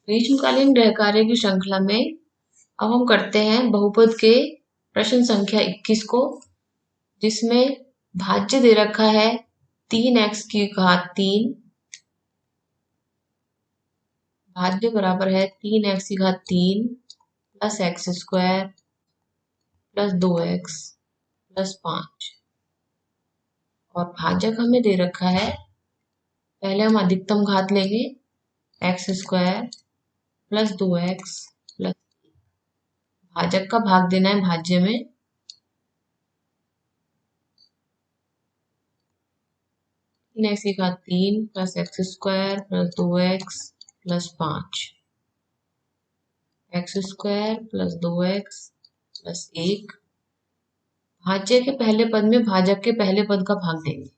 ग्रीष्मकालीन गृह कार्य की श्रृंखला में अब हम करते हैं बहुपद के प्रश्न संख्या 21 को, जिसमें भाज्य दे रखा है 3x की घात 3, भाज्य बराबर है 3x की घात 3 plus x square plus 2x plus 5, और भाजक हमें दे रखा है, पहले हम अधिकतम घात लेंगे x square plus 2x plus, भाजक का भाग देना है भाज्य में, 3x की घात 3 plus x square plus 2x plus 5, x square plus 2x plus 1, भाज्य के पहले पद में भाजक के पहले पद का भाग देंगे,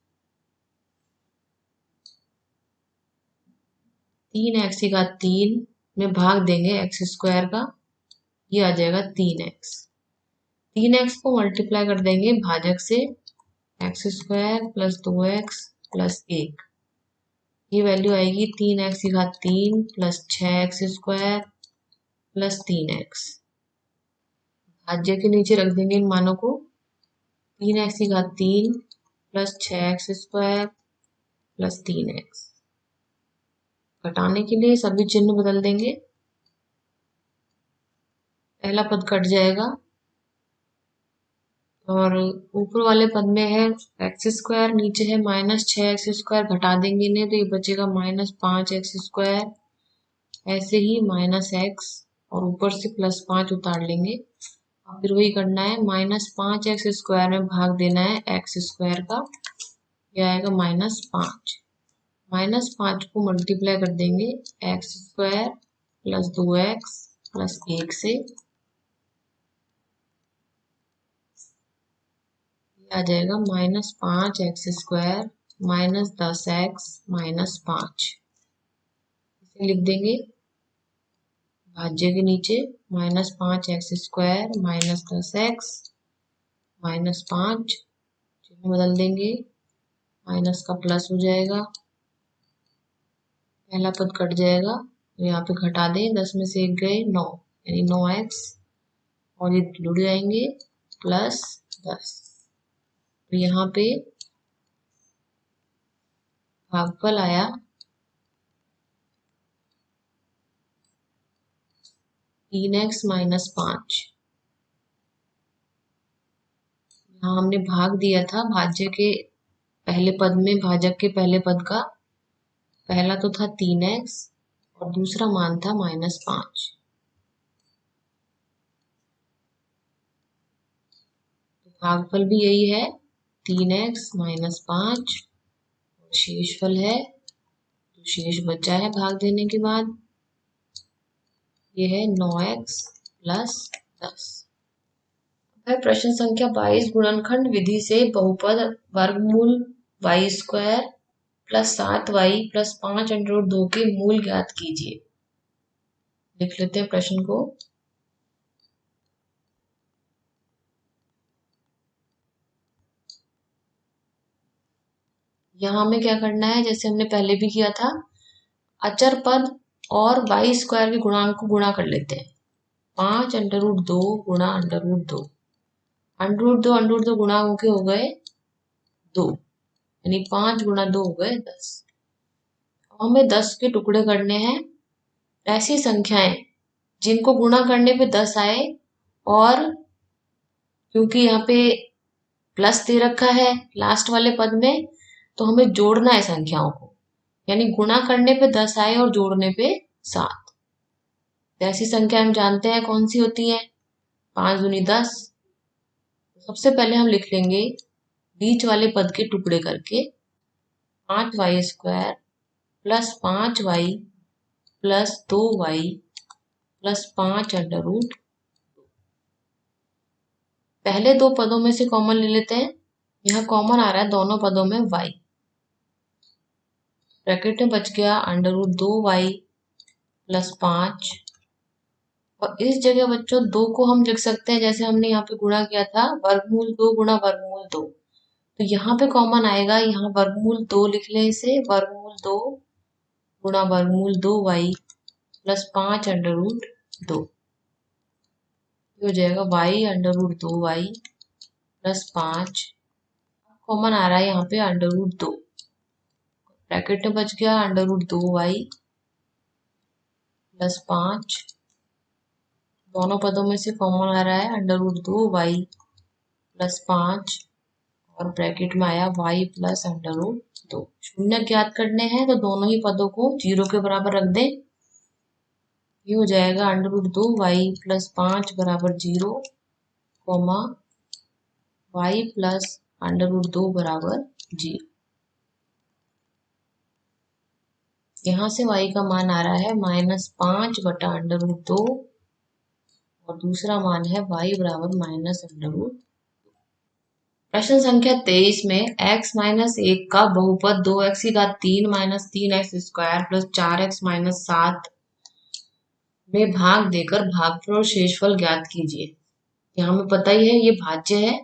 3x की घात 3 में भाग देंगे एक्स स्क्वायर का, ये आ जाएगा 3x, 3x को मल्टीप्लाई कर देंगे भाजक से, x square plus 2x plus 1, ये वैल्यू आएगी 3x की घात 3 plus 6x square plus 3x, भाज्य के नीचे रख देंगे इन मानों को, 3x की घात 3 plus 6x square plus 3x, घटाने के लिए सभी चिन्ह बदल देंगे, पहला पद कट जाएगा और ऊपर वाले पद में है एक्स स्क्वायर, नीचे है माइनस 6x स्क्वायर, घटा देंगे इन्हें तो ये बचेगा माइनस 5x स्क्वायर, ऐसे ही माइनस x और ऊपर से प्लस 5 उतार लेंगे, और फिर वही करना है, माइनस 5x स्क्वायर में भाग देना है एक्स स्क्वायर का, यह आएगा माइनस 5, माइनस 5 को मल्टीप्लाई कर देंगे x square plus 2x plus 1 से, आ जाएगा minus 5x square minus 10x minus 5, इसे लिख देंगे भाज्य के नीचे, minus 5x square minus 10x minus 5, चिन्ह बदल देंगे, माइनस का प्लस हो जाएगा, पहला पद कट जाएगा, तो यहाँ पे घटा दें, 10 में से 1 गए 9, यानी 9x, और ये जुड़ जाएंगे प्लस 10, तो यहाँ पे भागफल आया 3x माइनस 5, यहाँ हमने भाग दिया था भाज्य के पहले पद में भाजक के पहले पद का, पहला तो था 3x और दूसरा मान था माइनस 5, तो भागफल भी यही है 3x माइनस 5, शेषफल है जो शेष बचा है भाग देने के बाद, ये है 9x प्लस 10। प्रश्न संख्या 22, गुणनखंड विधि से बहुपद वर्गमूल y square plus 7y plus 5√2 के मूल ज्ञात कीजिए। लिख लेते हैं प्रश्न को। यहाँ हमें क्या करना है, जैसे हमने पहले भी किया था, अचर पद और y स्क्वायर के गुणांक को गुणा कर लेते हैं। 5√2 गुणा √2, √2 गुणा होके हो गए 2, यानी 5 गुणा 2 हो गए 10। हमें 10 के टुकड़े करने हैं, ऐसी संख्याएं जिनको गुणा करने पे 10 आए, और क्योंकि यहाँ पे प्लस दे रखा है लास्ट वाले पद में, तो हमें जोड़ना है संख्याओं को, यानी गुणा करने पे 10 आए और जोड़ने पे 7। ऐसी संख्या हम जानते हैं कौन सी होती है, 5 दूनी 10। सबसे पहले हम लिख लेंगे बीच वाले पद के टुकड़े करके, 5y square plus 5y plus 2y plus 5√2। पहले दो पदों में से कॉमन ले लेते हैं, यहाँ कॉमन आ रहा है दोनों पदों में y, ब्रैकेट में बच गया √2y प्लस 5, और इस जगह बच्चों 2 को हम लिख सकते हैं जैसे हमने यहाँ पे गुणा किया था, वर्गमूल 2 गुणा वर्गमूल 2, तो यहाँ पे कॉमन आएगा, यहाँ वर्गमूल 2 लिख लें इसे, वर्गमूल 2 गुणा वर्गमूल 2y प्लस 5 अंडर रूट 2, हो जाएगा y under root 2y plus 5, common आ रहा है यहाँ पे अंडर रूट 2, ब्रैकेट में बच गया अंडर रूट 2y प्लस 5, दोनों पदों में से कॉमन आ रहा है अंडर रूट 2y प्लस 5, और ब्रैकेट में आया y प्लस अंडर रूट 2। शून्य ज्ञात करने हैं तो दोनों ही पदों को 0 के बराबर रख दें। ये हो जाएगा अंडर रूट 2y प्लस 5 बराबर 0, comma y plus under root 2 बराबर 0। यहाँ से y का मान आ रहा है -5 बटा अंडर रूट 2, और दूसरा मान है y बराबर माइनस अंडर रूट। प्रश्न संख्या 23 में x माइनस 1 का बहुपद 2x की घात 3 minus 3x square plus 4x minus 7 में भाग देकर भागफल और शेषफल ज्ञात कीजिए। यहाँ हमें पता ही है ये भाज्य है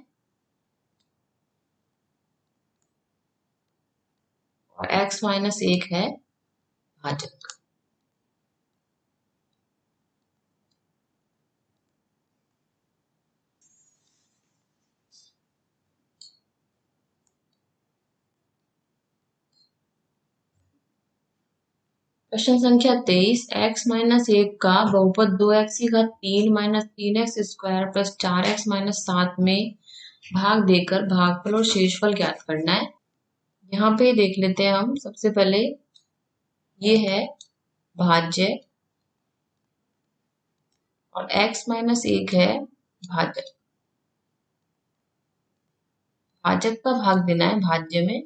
और x माइनस 1 है भाजक। प्रश्न संख्या 23, x माइनस 1 का बहुपद 2x की घात 3 minus 3x square plus 4x minus 7 में भाग देकर भागफल और शेषफल ज्ञात करना है। यहाँ पे देख लेते हैं हम सबसे पहले, ये है भाज्य और x माइनस 1 है भाजक। भाजक का भाग देना है भाज्य में,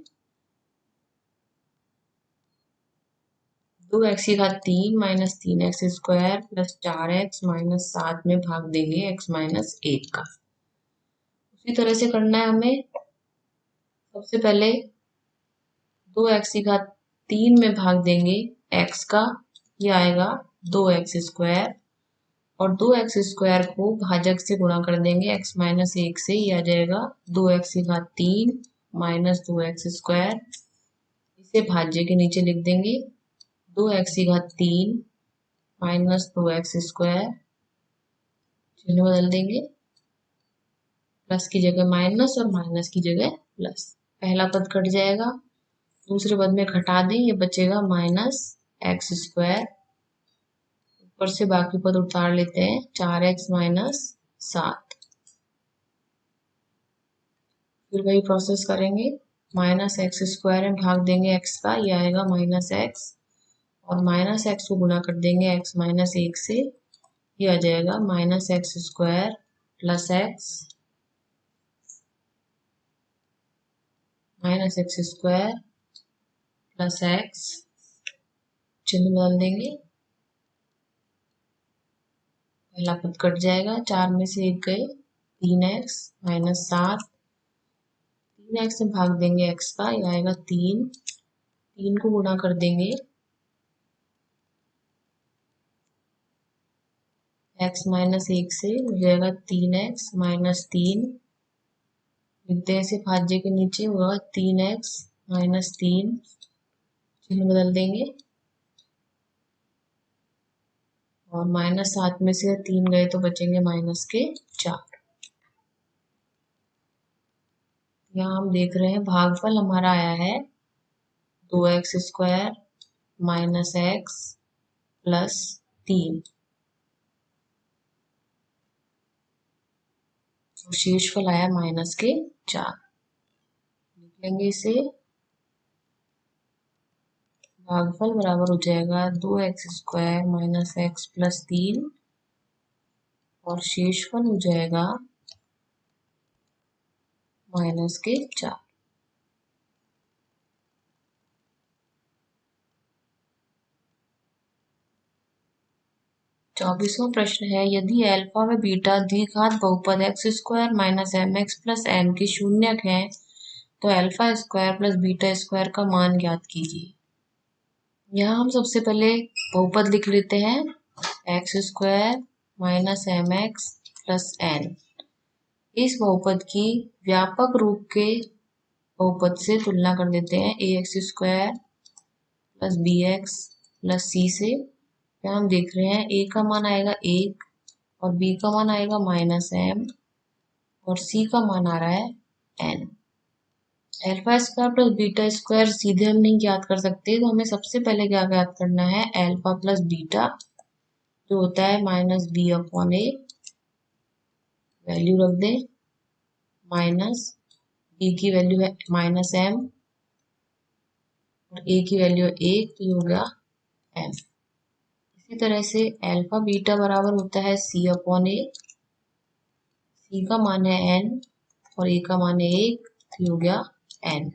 2x की घात 3 minus 3x square plus 4x minus 7 में भाग देंगे x माइनस 1 का। उसी तरह से करना है हमें। सबसे पहले 2x की घात 3 में भाग देंगे x का, ये आएगा 2x स्क्वायर, और 2x स्क्वायर को भाजक से गुणा कर देंगे x माइनस 1 से, ये आ जाएगा 2x की घात 3 माइनस 2x स्क्वायर। इसे भाज्य के नीचे लिख देंगे 2x की घात 3 माइनस 2x स्क्वायर, चिन्ह बदल देंगे, प्लस की जगह माइनस और माइनस की जगह प्लस। पहला पद कट जाएगा, दूसरे पद में घटा दें, ये बचेगा माइनस एक्स स्क्वायर, ऊपर से बाकी पद उतार लेते हैं, 4x माइनस 7। फिर वही प्रोसेस करेंगे, माइनस एक्स स्क्वायर में भाग देंगे x का, ये आएगा माइनस एक्स, और माइनस एक्स को गुणा कर देंगे x माइनस 1 से, ये आ जाएगा minus x square plus x minus x square plus x, चिन्ह बदल देंगे, पहला पद कट जाएगा, 4 में से 1 गए, 3x माइनस 7, 3x में भाग देंगे x का, ये आएगा 3, 3 को गुणा कर देंगे x माइनस 1 से, हो जाएगा 3x माइनस 3, लिखते हैं इसे भाज्य के नीचे, होगा 3x माइनस 3, चिन्ह बदल देंगे, और माइनस 7 में से 3 गए तो बचेंगे माइनस के 4। यहाँ हम देख रहे हैं भागफल हमारा आया है 2x square minus x plus 3, और शेषफल आया माइनस के 4। लिख लेंगे इसे, भागफल बराबर हो जाएगा 2x square minus x plus 3, और शेषफल हो जाएगा माइनस के 4। चौबीसवां प्रश्न है, यदि अल्फा व बीटा द्विघात बहुपद X square minus M X plus N के शून्यक हैं तो alpha square plus beta square का मान ज्ञात कीजिए। यहाँ हम सबसे पहले बहुपद लिख लेते हैं, X square minus M X plus N. इस बहुपद की व्यापक रूप के बहुपद से तुलना कर देते हैं, a x square plus b x plus c से। क्या हम देख रहे हैं, ए का मान आएगा 1 और बी का मान आएगा -m और सी का मान आ रहा है n। Alpha square plus beta square सीधे हम नहीं ज्ञात कर सकते, तो हमें सबसे पहले क्या ज्ञात करना है, अल्फा प्लस बीटा जो होता है -b/a, वैल्यू रख दें, माइनस बी की वैल्यू है -m और ए की वैल्यू है 1, तो ये हो गया m। इसी तरह से अल्फा बीटा बराबर होता है c/a, सी का मान है n और ए का मान है 1, तो ये हो गया n।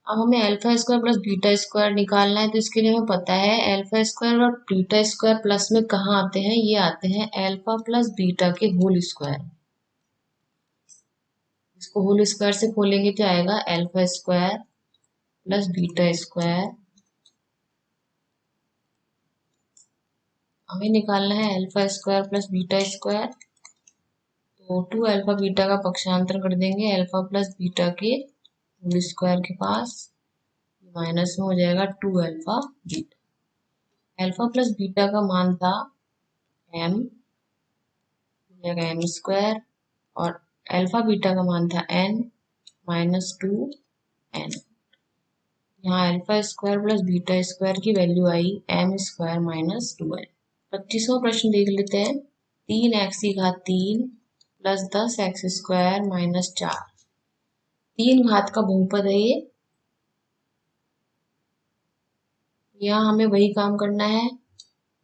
अब हमें alpha square plus beta square निकालना है, तो इसके लिए हमें पता है अल्फा स्क्वायर और बीटा स्क्वायर प्लस में कहाँ आते हैं, ये आते हैं अल्फा प्लस बीटा के होल स्क्वायर। इसको होल स्क्वायर से खोलेंगे क्या आएगा, alpha square plus beta square. हमें निकालना है alpha square plus beta square, तो 2 अल्फा बीटा का पक्षांतर कर देंगे अल्फा प्लस बीटा के होल स्क्वायर के पास, माइनस में हो जाएगा 2 alpha beta. Alpha plus beta का मान था m, m स्क्वायर, और अल्फा बीटा का मान था n -2n। यहाँ alpha square plus beta square की वैल्यू आई m स्क्वायर -2n। 25वां प्रश्न देख लेते हैं। 3x की घात 3 प्लस 10x स्क्वायर -4, 3 घात का बहुपद है ये। यहाँ हमें वही काम करना है,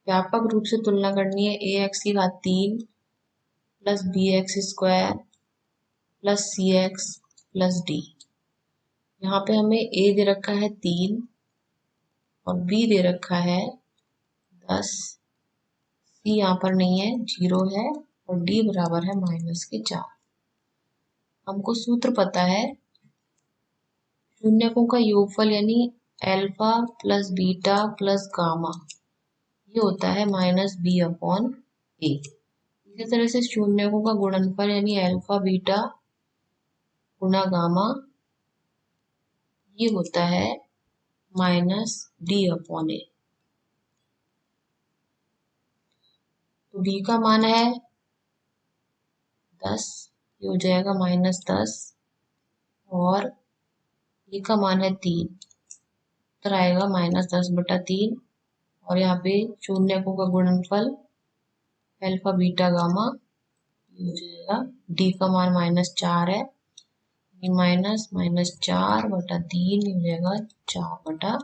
व्यापक रूप से तुलना करनी है, ax की घात 3 plus bx square plus cx plus d। यहाँ पे हमें a दे रखा है 3 और b दे रखा है 10, c यहाँ पर नहीं है, 0 है, और d बराबर है -4। हमको सूत्र पता है, शून्यकों का योगफल यानी alpha plus beta plus gamma, ये होता है -b/a। इसी तरह से शून्यकों का गुणनफल यानी अल्फा बीटा गुणा गामा, ये होता है -d/a। तो d का मान है 10, ये हो जाएगा -10, और e का मान है 3, उत्तर आएगा -10/3। और यहाँ पे शून्यकों का गुणनफल अल्फा बीटा गामा, ये हो जाएगा d का मान -4 है, -4/3 हो जाएगा 4/3।